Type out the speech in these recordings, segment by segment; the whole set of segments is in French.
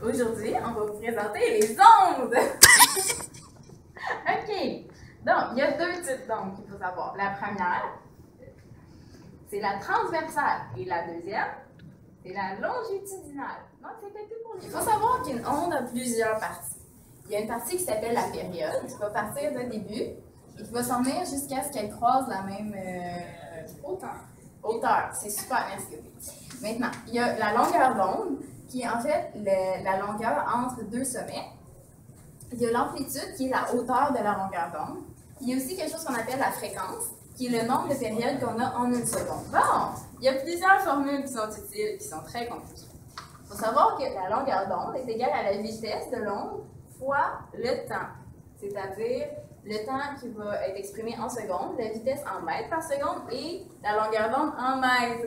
Aujourd'hui, on va vous présenter les ondes! OK. Donc, il y a deux types d'ondes qu'il faut savoir. La première, c'est la transversale. Et la deuxième, c'est la longitudinale. Donc, c'était tout pour nous. Il faut savoir qu'une onde a plusieurs parties. Il y a une partie qui s'appelle la période, qui va partir d'un début et qui va s'en venir jusqu'à ce qu'elle croise la même hauteur. C'est super, merci. Maintenant, il y a la longueur d'onde, qui est en fait la longueur entre deux sommets. Il y a l'amplitude, qui est la hauteur de la longueur d'onde. Il y a aussi quelque chose qu'on appelle la fréquence, qui est le nombre de périodes qu'on a en une seconde. Bon, il y a plusieurs formules qui sont utiles, qui sont très compliquées. Il faut savoir que la longueur d'onde est égale à la vitesse de l'onde fois le temps, c'est-à-dire le temps qui va être exprimé en secondes, la vitesse en mètres par seconde et la longueur d'onde en mètres.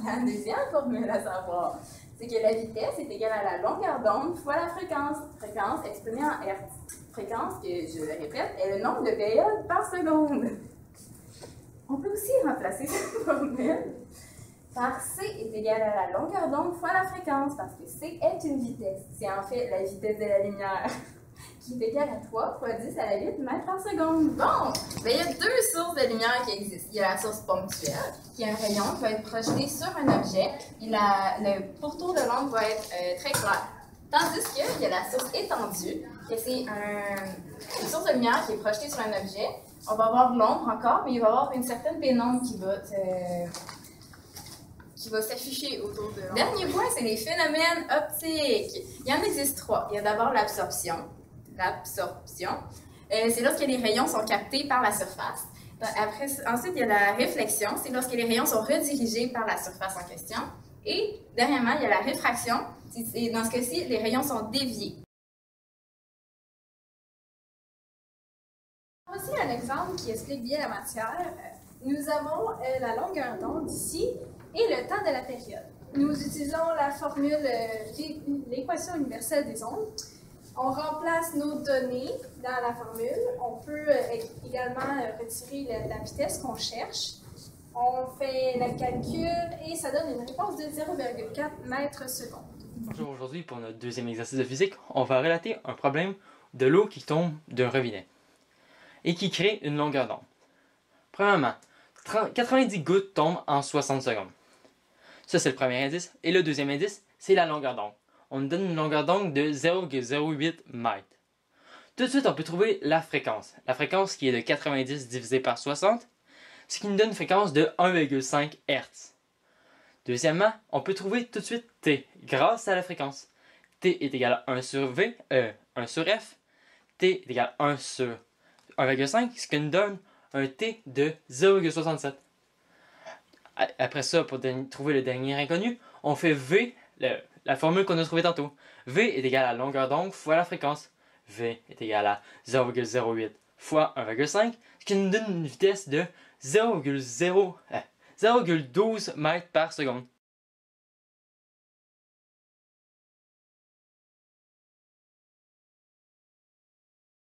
La deuxième formule à savoir, c'est que la vitesse est égale à la longueur d'onde fois la fréquence. Fréquence exprimée en Hertz. Fréquence, que je le répète, est le nombre de périodes par seconde. On peut aussi remplacer cette formule par C est égal à la longueur d'onde fois la fréquence, parce que C est une vitesse. C'est en fait la vitesse de la lumière, qui est égale à 3 fois 10 à la 8 mètres par seconde. Bon, il y a deux sources de lumière qui existent. Il y a la source ponctuelle, qui est un rayon qui va être projeté sur un objet, et le pourtour de l'onde va être très clair. Tandis qu'il y a la source étendue, que c'est une source de lumière qui est projetée sur un objet. On va avoir de l'ombre encore, mais il va y avoir une certaine pénombre qui va s'afficher autour de l'ombre. Dernier point, c'est les phénomènes optiques. Il y en existe trois. Il y a d'abord l'absorption. C'est lorsque les rayons sont captés par la surface. Ensuite, il y a la réflexion. C'est lorsque les rayons sont redirigés par la surface en question. Et dernièrement, il y a la réfraction. Dans ce cas-ci, les rayons sont déviés. Voici un exemple qui explique bien la matière. Nous avons la longueur d'onde ici et le temps de la période. Nous utilisons la formule, l'équation universelle des ondes. On remplace nos données dans la formule. On peut également retirer la vitesse qu'on cherche. On fait le calcul et ça donne une réponse de 0,4 mètres secondes. Bonjour, aujourd'hui pour notre deuxième exercice de physique, on va relater un problème de l'eau qui tombe d'un robinet et qui crée une longueur d'onde. Premièrement, 90 gouttes tombent en 60 secondes. Ça, c'est le premier indice. Et le deuxième indice, c'est la longueur d'onde. On nous donne une longueur d'onde de 0,08 mètres. Tout de suite, on peut trouver la fréquence. La fréquence qui est de 90 divisé par 60, ce qui nous donne une fréquence de 1,5 Hz. Deuxièmement, on peut trouver tout de suite T grâce à la fréquence. T est égal à 1 sur F. T est égal à 1 sur 1,5, ce qui nous donne un T de 0,67. Après ça, pour trouver le dernier inconnu, on fait V, la formule qu'on a trouvée tantôt. V est égal à la longueur d'onde fois la fréquence. V est égal à 0,08 fois 1,5, ce qui nous donne une vitesse de 0,12 mètres par seconde.